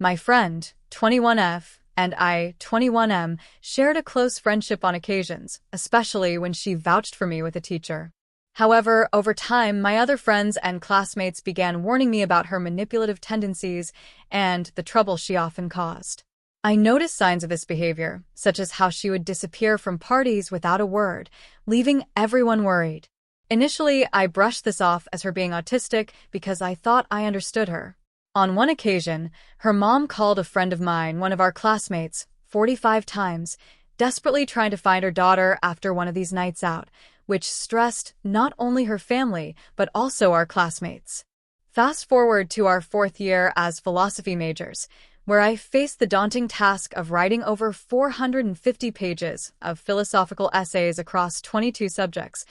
My friend, 21F, and I, 21M, shared a close friendship on occasions, especially when she vouched for me with a teacher. However, over time, my other friends and classmates began warning me about her manipulative tendencies and the trouble she often caused. I noticed signs of this behavior, such as how she would disappear from parties without a word, leaving everyone worried. Initially, I brushed this off as her being autistic because I thought I understood her. On one occasion, her mom called a friend of mine, one of our classmates, 45 times, desperately trying to find her daughter after one of these nights out, which stressed not only her family, but also our classmates. Fast forward to our 4th year as philosophy majors, where I faced the daunting task of writing over 450 pages of philosophical essays across 22 subjects,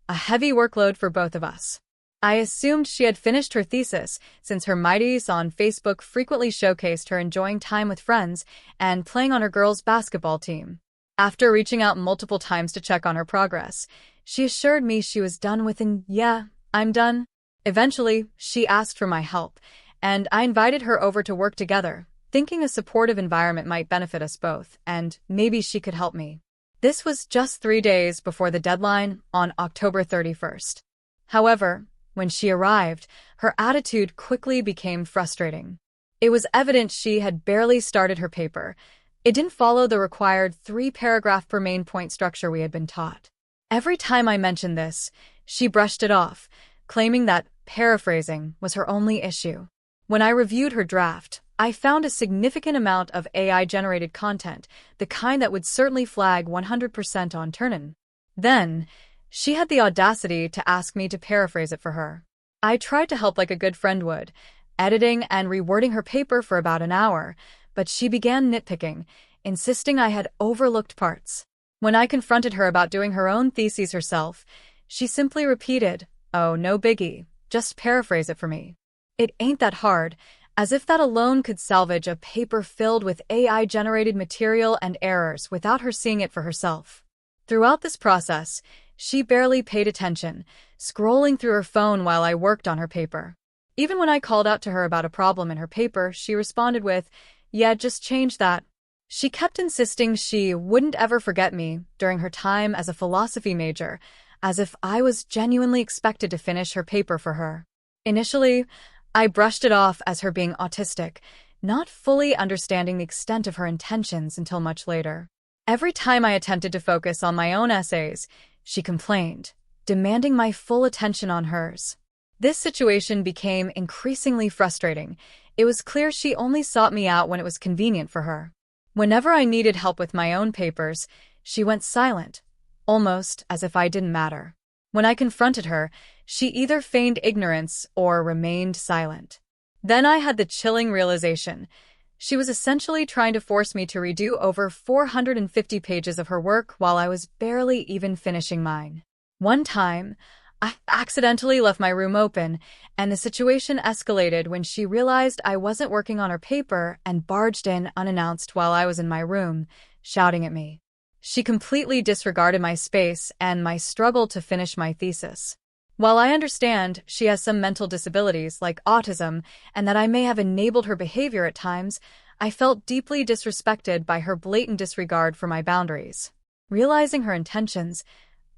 a heavy workload for both of us. I assumed she had finished her thesis, since her mighties on Facebook frequently showcased her enjoying time with friends and playing on her girls' basketball team. After reaching out multiple times to check on her progress, she assured me she was done with "Yeah, I'm done." Eventually, she asked for my help, and I invited her over to work together, thinking a supportive environment might benefit us both, and maybe she could help me. This was just 3 days before the deadline on October 31st. However, when she arrived, her attitude quickly became frustrating. It was evident she had barely started her paper. It didn't follow the required 3-paragraph per main point structure we had been taught. Every time I mentioned this, she brushed it off, claiming that paraphrasing was her only issue. When I reviewed her draft, I found a significant amount of AI-generated content, the kind that would certainly flag 100% on Turnitin. Then, she had the audacity to ask me to paraphrase it for her. I tried to help like a good friend would, editing and rewording her paper for about an hour, but she began nitpicking, insisting I had overlooked parts. When I confronted her about doing her own theses herself, she simply repeated, "Oh, no biggie, just paraphrase it for me." It ain't that hard, as if that alone could salvage a paper filled with AI-generated material and errors without her seeing it for herself. Throughout this process, she barely paid attention, scrolling through her phone while I worked on her paper. Even when I called out to her about a problem in her paper, she responded with, "Yeah, just change that." She kept insisting she wouldn't ever forget me during her time as a philosophy major, as if I was genuinely expected to finish her paper for her. Initially, I brushed it off as her being autistic, not fully understanding the extent of her intentions until much later. Every time I attempted to focus on my own essays, she complained, demanding my full attention on hers. This situation became increasingly frustrating. It was clear she only sought me out when it was convenient for her. Whenever I needed help with my own papers, she went silent, almost as if I didn't matter. When I confronted her, she either feigned ignorance or remained silent. Then I had the chilling realization. She was essentially trying to force me to redo over 450 pages of her work while I was barely even finishing mine. One time, I accidentally left my room open, and the situation escalated when she realized I wasn't working on her paper and barged in unannounced while I was in my room, shouting at me. She completely disregarded my space and my struggle to finish my thesis. While I understand she has some mental disabilities like autism and that I may have enabled her behavior at times, I felt deeply disrespected by her blatant disregard for my boundaries. Realizing her intentions,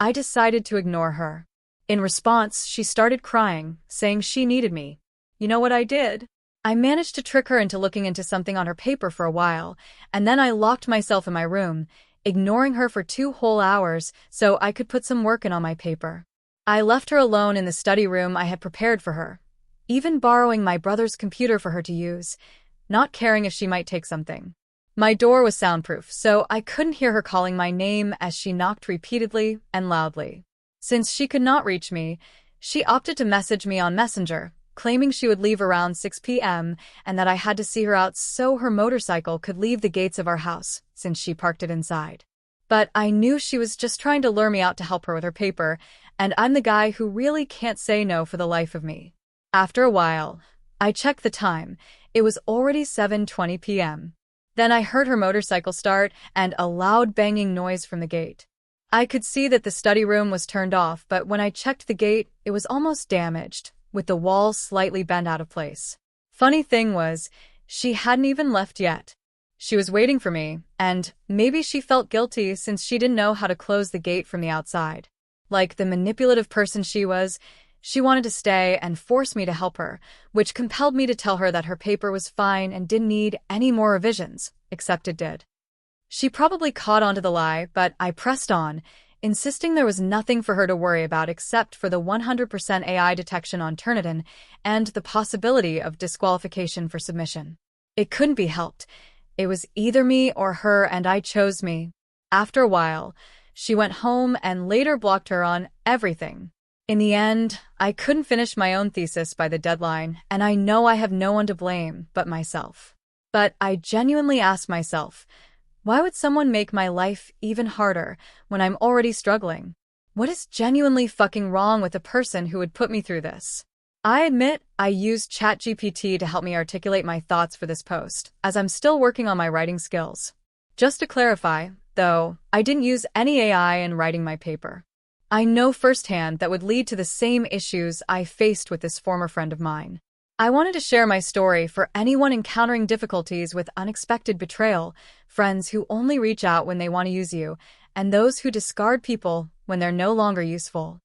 I decided to ignore her. In response, she started crying, saying she needed me. You know what I did? I managed to trick her into looking into something on her paper for a while, and then I locked myself in my room, ignoring her for 2 whole hours so I could put some work in on my paper. I left her alone in the study room I had prepared for her, even borrowing my brother's computer for her to use, not caring if she might take something. My door was soundproof, so I couldn't hear her calling my name as she knocked repeatedly and loudly. Since she could not reach me, she opted to message me on Messenger, claiming she would leave around 6 p.m. and that I had to see her out so her motorcycle could leave the gates of our house, since she parked it inside. But I knew she was just trying to lure me out to help her with her paper, and I'm the guy who really can't say no for the life of me. After a while, I checked the time. It was already 7:20 p.m. Then I heard her motorcycle start and a loud banging noise from the gate. I could see that the study room was turned off, but when I checked the gate, it was almost damaged, with the wall slightly bent out of place. Funny thing was, She hadn't even left yet. She was waiting for me, and maybe she felt guilty since she didn't know how to close the gate from the outside. Like the manipulative person she was, she wanted to stay and force me to help her, which compelled me to tell her that her paper was fine and didn't need any more revisions, except it did. She probably caught on to the lie, but I pressed on, insisting there was nothing for her to worry about except for the 100% AI detection on Turnitin and the possibility of disqualification for submission. It couldn't be helped. It was either me or her, and I chose me. After a while, she went home and later blocked her on everything. In the end, I couldn't finish my own thesis by the deadline, and I know I have no one to blame but myself. But I genuinely asked myself, why would someone make my life even harder when I'm already struggling? What is genuinely fucking wrong with a person who would put me through this? I admit I used ChatGPT to help me articulate my thoughts for this post, as I'm still working on my writing skills. Just to clarify, though, I didn't use any AI in writing my paper. I know firsthand that would lead to the same issues I faced with this former friend of mine. I wanted to share my story for anyone encountering difficulties with unexpected betrayal, friends who only reach out when they want to use you, and those who discard people when they're no longer useful.